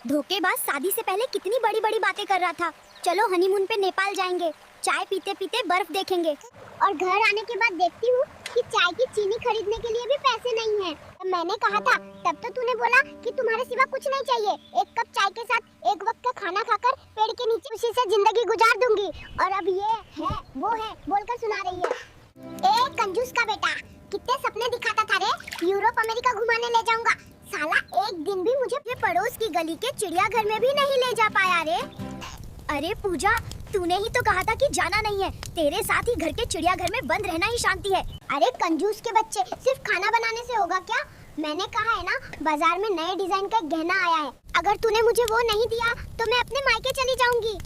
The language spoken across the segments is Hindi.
धोखेबाज शादी से पहले कितनी बड़ी बड़ी बातें कर रहा था। चलो हनीमून पे नेपाल जाएंगे, चाय पीते पीते बर्फ देखेंगे। और घर आने के बाद देखती हूँ कि चाय की चीनी खरीदने के लिए भी पैसे नहीं हैं। तब मैंने कहा था, तब तो तूने बोला कि तुम्हारे सिवा कुछ नहीं चाहिए। एक कप चाय के साथ एक वक्त का खाना खाकर पेड़ के नीचे खुशी से जिंदगी गुजार दूंगी। और अब ये है वो है बोलकर सुना रही है। ए कंजूस का बेटा, कितने सपने दिखाता था रे, यूरोप अमेरिका घुमाने ले जाऊंगा। साला एक दिन भी मुझे अपने पड़ोस की गली के चिड़ियाघर में भी नहीं ले जा पाया रे। अरे पूजा, तूने ही तो कहा था कि जाना नहीं है। तेरे साथ ही घर के चिड़ियाघर में बंद रहना ही शांति है। अरे कंजूस के बच्चे, सिर्फ खाना बनाने से होगा क्या? मैंने कहा है ना, बाजार में नए डिजाइन का गहना आया है। अगर तूने मुझे वो नहीं दिया तो मैं अपने मायके चली जाऊंगी।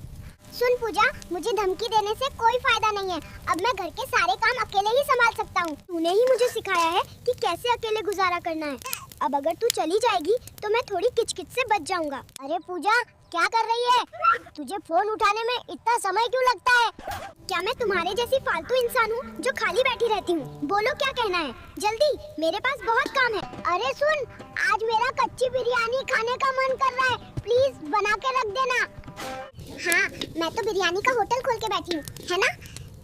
सुन पूजा, मुझे धमकी देने से कोई फायदा नहीं है। अब मैं घर के सारे काम अकेले ही संभाल सकता हूँ। तूने ही मुझे सिखाया है कि कैसे अकेले गुजारा करना है। अब अगर तू चली जाएगी तो मैं थोड़ी किचकिच से बच जाऊंगा। अरे पूजा, क्या कर रही है? तुझे फोन उठाने में इतना समय क्यों लगता है? क्या मैं तुम्हारे जैसी फालतू इंसान हूँ जो खाली बैठी रहती हूँ? बोलो क्या कहना है, जल्दी, मेरे पास बहुत काम है। अरे सुन, आज मेरा कच्ची बिरयानी खाने का मन कर रहा है, प्लीज बना के रख देना। हाँ, मैं तो बिरयानी का होटल खोल के बैठी हूँ, है ना?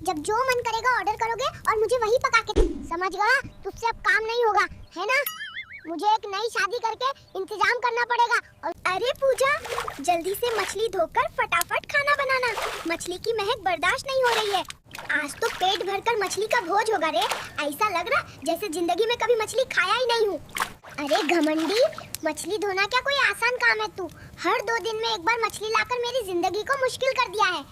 जब जो मन करेगा ऑर्डर करोगे और मुझे वही पका के, समझ गया? तुझसे अब काम नहीं होगा, है ना? मुझे एक नई शादी करके इंतजाम करना पड़ेगा। अरे पूजा, जल्दी से मछली धोकर फटाफट खाना बनाना। मछली की महक बर्दाश्त नहीं हो रही है। आज तो पेट भरकर मछली का भोज होगा रे। ऐसा लग रहा जैसे जिंदगी में कभी मछली खाया ही नहीं हूँ। अरे घमंडी, मछली धोना क्या कोई आसान काम है? तू हर 2 दिन में एक बार मछली लाकर मेरी जिंदगी को मुश्किल कर दिया है।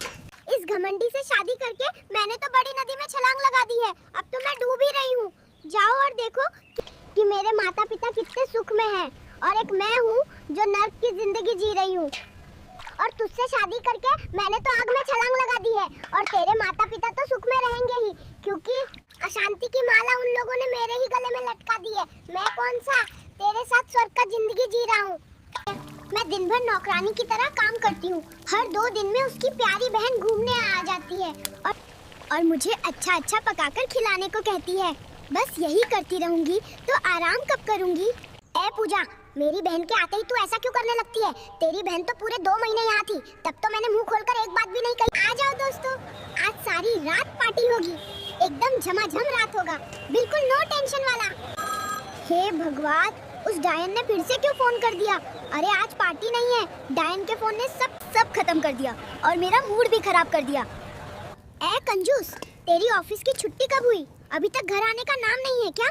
इस घमंडी से शादी करके मैंने तो बड़ी नदी में छलांग लगा दी है। अब तो मैं डूब ही रही हूँ। जाओ और देखो कि मेरे माता पिता कितने सुख में हैं और एक मैं हूँ जो नर्क की जिंदगी जी रही हूँ। और तुझसे शादी करके मैंने तो आग में छलांग लगा दी है और तेरे माता पिता तो सुख में रहेंगे ही, क्योंकि अशांति की माला उन लोगों ने मेरे ही गले में लटका दी है। मैं कौन सा तेरे साथ स्वर्ग का जिंदगी जी रहा हूँ। मैं दिन भर नौकरानी की तरह काम करती हूँ। हर 2 दिन में उसकी प्यारी बहन घूमने आ जाती है और मुझे अच्छा अच्छा पकाकर खिलाने को कहती है। बस यही करती रहूंगी तो आराम कब करूंगी? ए पूजा, मेरी बहन के आते ही तू ऐसा क्यों करने लगती है? तेरी बहन तो पूरे 2 महीने यहाँ थी, तब तो मैंने मुंह खोलकर एक बात भी नहीं कही। आ जाओ दोस्तों, आज सारी रात पार्टी होगी, एकदम झमाझम रात होगा, बिल्कुल नो टेंशन वाला। हे भगवान, उस डायन ने फिर से क्यों फोन कर दिया? अरे आज पार्टी नहीं है, डायन के फोन ने सब खत्म कर दिया और मेरा मूड भी खराब कर दिया। ए कंजूस, तेरी ऑफिस की छुट्टी कब हुई? अभी तक घर आने का नाम नहीं है क्या?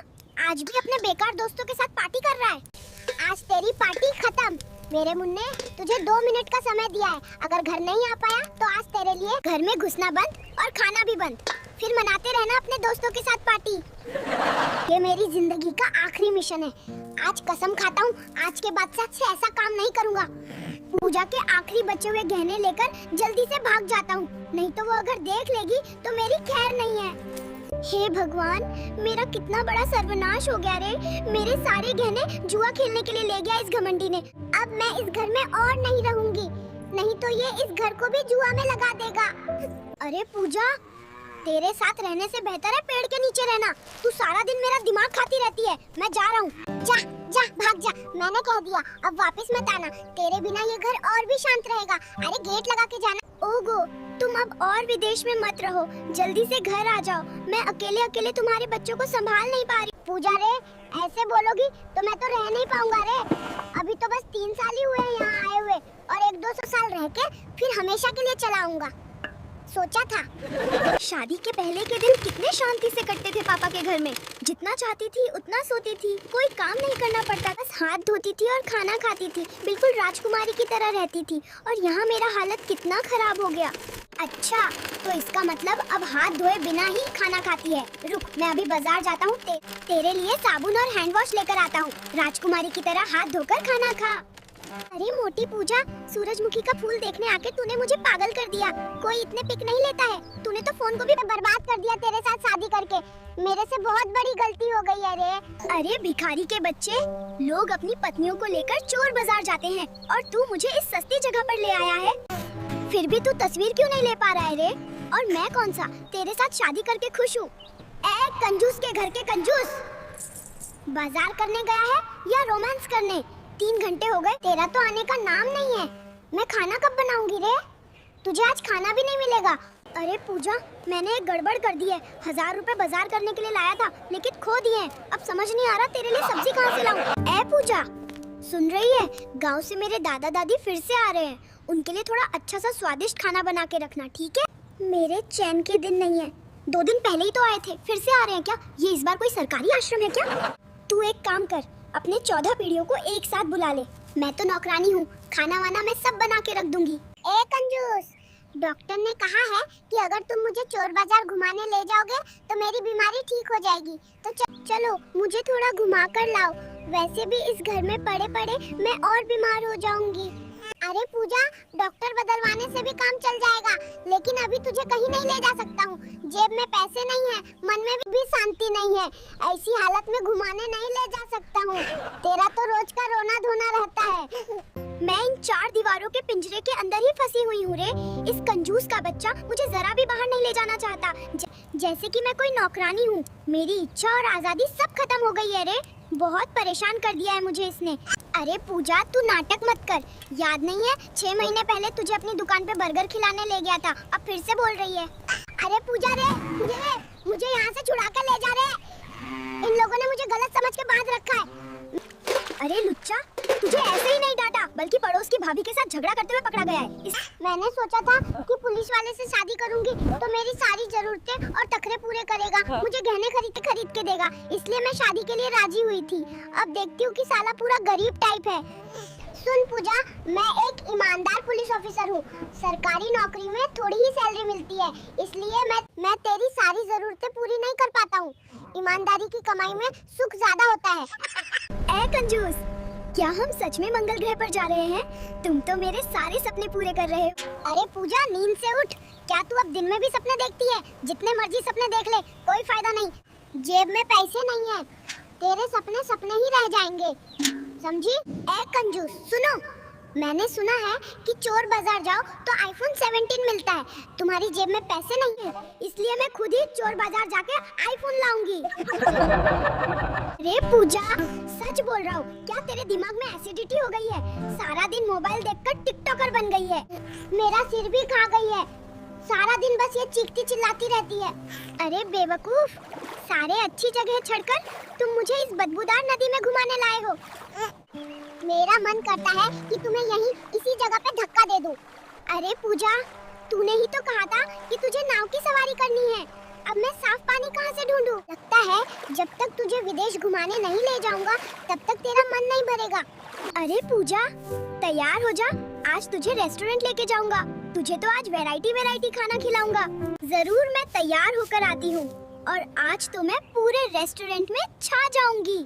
आज भी अपने बेकार दोस्तों के साथ पार्टी कर रहा है। आज तेरी पार्टी खत्म। मेरे मुन्ने, तुझे 2 मिनट का समय दिया है। अगर घर नहीं आ पाया तो आज तेरे लिए घर में घुसना बंद और खाना भी बंद। फिर मनाते रहना अपने दोस्तों के साथ पार्टी। ये मेरी जिंदगी का आखिरी मिशन है। आज कसम खाता हूँ, आज के बाद से ऐसा काम नहीं करूँगा। पूजा के आखिरी बचे हुए गहने लेकर जल्दी से भाग जाता हूँ, नहीं तो वो अगर देख लेगी तो मेरी खैर नहीं है। हे भगवान, मेरा कितना बड़ा सर्वनाश हो गया रे। मेरे सारे गहने जुआ खेलने के लिए ले गया इस घमंडी ने। अब मैं इस घर में और नहीं रहूंगी, नहीं तो ये इस घर को भी जुआ में लगा देगा। अरे पूजा, तेरे साथ रहने से बेहतर है पेड़ के नीचे रहना। तू सारा दिन मेरा दिमाग खाती रहती है। मैं जा रहा हूँ। जा जा, भाग जा, मैंने कह दिया, अब वापस मत आना। तेरे बिना ये घर और भी शांत रहेगा। अरे गेट लगा के जाना। ओगो, तुम अब और विदेश में मत रहो, जल्दी से घर आ जाओ। मैं अकेले अकेले तुम्हारे बच्चों को संभाल नहीं पा रही। पूजा रे, ऐसे बोलोगी तो मैं तो रह नहीं पाऊंगा रे। अभी तो बस 3 साल ही हुए हैं यहाँ आए हुए, और 1-2 साल रह के फिर हमेशा के लिए चला आऊंगा। सोचा था। शादी के पहले के दिन कितने शांति से कटते थे पापा के घर में। जितना चाहती थी उतना सोती थी, कोई काम नहीं करना पड़ता, बस हाथ धोती थी और खाना खाती थी, बिल्कुल राजकुमारी की तरह रहती थी। और यहाँ मेरा हालत कितना खराब हो गया। अच्छा, तो इसका मतलब अब हाथ धोए बिना ही खाना खाती है। रुक, मैं अभी बाजार जाता हूँ, तेरे लिए साबुन और हैंड वॉश लेकर आता हूँ। राजकुमारी की तरह हाथ धोकर खाना खा। अरे मोटी पूजा, सूरजमुखी का फूल देखने आके तूने मुझे पागल कर दिया। कोई इतने पिक नहीं लेता है। तूने तो फोन को भी बर्बाद कर दिया तेरे साथ शादी करके। मेरे से बहुत बड़ी गलती हो गई है रे। अरे भिखारी के बच्चे, लोग अपनी पत्नियों को लेकर चोर बाजार जाते हैं और तू मुझे इस सस्ती जगह पर ले आया है। फिर भी तू तस्वीर क्यों नहीं ले पा रहा है रे? और मैं कौन सा तेरे साथ शादी करके खुश हूँ? ए कंजूस के घर के कंजूस, बाजार करने गया है या रोमांस करने? 3 घंटे हो गए, तेरा तो आने का नाम नहीं है। मैं खाना कब बनाऊंगी रे? तुझे आज खाना भी नहीं मिलेगा। अरे पूजा, मैंने एक गड़बड़ कर दी है। 1000 रुपए बाजार करने के लिए लाया था, लेकिन खो दिए हैं। अब समझ नहीं आ रहा तेरे लिए सब्जी कहाँ से लाऊं। ए पूजा, सुन रही है? गांव से मेरे दादा दादी फिर से आ रहे हैं। उनके लिए थोड़ा अच्छा सा स्वादिष्ट खाना बना के रखना, ठीक है? मेरे चैन के दिन नहीं है। 2 दिन पहले ही तो आए थे, फिर से आ रहे हैं क्या? ये इस बार कोई सरकारी आश्रम है क्या? तू एक काम कर, अपने 14 पीढ़ियों को एक साथ बुला ले। मैं तो नौकरानी हूँ, खाना वाना मैं सब बना के रख दूंगी। ए कंजूस, डॉक्टर ने कहा है कि अगर तुम मुझे चोर बाजार घुमाने ले जाओगे तो मेरी बीमारी ठीक हो जाएगी। तो चलो मुझे थोड़ा घुमा कर लाओ। वैसे भी इस घर में पड़े पड़े मैं और बीमार हो जाऊंगी। अरे पूजा, डॉक्टर बदलवाने से भी काम चल जाएगा, लेकिन अभी तुझे कहीं नहीं ले जा सकता हूँ। जेब में पैसे नहीं है, मन में भी शांति नहीं है। ऐसी हालत में घुमाने नहीं ले जा सकता हूँ। तेरा तो रोज का रोना धोना रहता है। मैं इन 4 दीवारों के पिंजरे के अंदर ही फंसी हुई हूँ रे। इस कंजूस का बच्चा मुझे जरा भी बाहर नहीं ले जाना चाहता। जैसे कि मैं कोई नौकरानी हूँ। मेरी इच्छा और आजादी सब खत्म हो गई है रे। बहुत परेशान कर दिया है मुझे इसने। अरे पूजा, तू नाटक मत कर। याद नहीं है 6 महीने पहले तुझे अपनी दुकान पे बर्गर खिलाने ले गया था, अब फिर से बोल रही है। अरे पूजा रे, मुझे यहाँ से छुड़ा कर ले जा रहे। इन लोगों ने मुझे गलत समझ के बांध रखा है। अरे लुच्चा, तुझे ऐसे ही नहीं डांटा, बल्कि पड़ोस की भाभी के साथ झगड़ा करते हुए पकड़ा गया है। मैंने सोचा था कि पुलिस वाले से शादी करूंगी तो मेरी सारी जरूरतें और तखरे पूरे करेगा, मुझे गहने खरीद के देगा, इसलिए मैं शादी के लिए राजी हुई थी। अब देखती हूँ कि साला पूरा गरीब टाइप है। सुन पूजा, मैं एक ईमानदार पुलिस ऑफिसर हूँ। सरकारी नौकरी में थोड़ी ही सैलरी मिलती है, इसलिए मैं तेरी सारी जरूरतें पूरी नहीं कर पाता हूँ। ईमानदारी की कमाई में सुख ज्यादा होता है। ए कंजूस, क्या हम सच में मंगल ग्रह पर जा रहे हैं? तुम तो मेरे सारे सपने पूरे कर रहे हो। अरे पूजा, नींद से उठ। क्या तू अब दिन में भी सपने देखती है? जितने मर्जी सपने देख ले, कोई फायदा नहीं। जेब में पैसे नहीं है, तेरे सपने सपने ही रह जाएंगे, समझी? ए कंजूस, सुनो, मैंने सुना है कि चोर बाजार जाओ तो आईफोन 17 मिलता है। तुम्हारी जेब में पैसे नहीं है, इसलिए मैं खुद ही चोर बाजार जाके आईफोन लाऊंगी। रे पूजा, सच बोल रहा हूँ, क्या तेरे दिमाग में एसिडिटी हो गई है? सारा दिन मोबाइल देखकर टिकटॉकर बन गई है। मेरा सिर भी खा गई है, सारा दिन बस ये चीखती चिल्लाती रहती है। अरे बेवकूफ, सारे अच्छी जगह छोड़कर तुम मुझे इस बदबूदार नदी में घुमाने लाए हो। मेरा मन करता है कि तुम्हें यहीं इसी जगह पे धक्का दे दूं। अरे पूजा, तूने ही तो कहा था कि तुझे नाव की सवारी करनी है। अब मैं साफ पानी कहाँ से ढूंढूं? लगता है जब तक तुझे विदेश घुमाने नहीं ले जाऊंगा तब तक तेरा मन नहीं भरेगा। अरे पूजा, तैयार हो जा, आज तुझे रेस्टोरेंट लेके जाऊंगा। तुझे तो आज वैरायटी खाना खिलाऊंगा। जरूर, मैं तैयार होकर आती हूँ और आज तो मैं पूरे रेस्टोरेंट में छा जाऊंगी।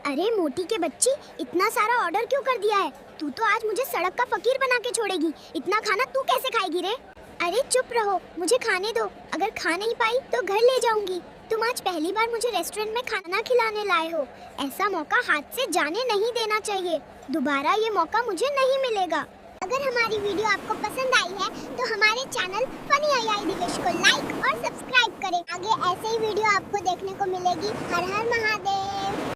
अरे मोटी के बच्ची, इतना सारा ऑर्डर क्यों कर दिया है? तू तो आज मुझे सड़क का फकीर बना के छोड़ेगी। इतना खाना तू कैसे खाएगी रे? अरे चुप रहो, मुझे खाने दो। अगर खा नहीं पाई तो घर ले जाऊंगी। तुम आज पहली बार मुझे रेस्टोरेंट में खाना खिलाने लाए हो। ऐसा मौका हाथ से जाने नहीं देना चाहिए। दोबारा ये मौका मुझे नहीं मिलेगा। अगर हमारी वीडियो आपको पसंद आई है तो हमारे चैनल फनी आई दिवेश को लाइक और सब्सक्राइब करें। आगे ऐसे ही वीडियो आपको देखने को मिलेगी। हर हर महादेव।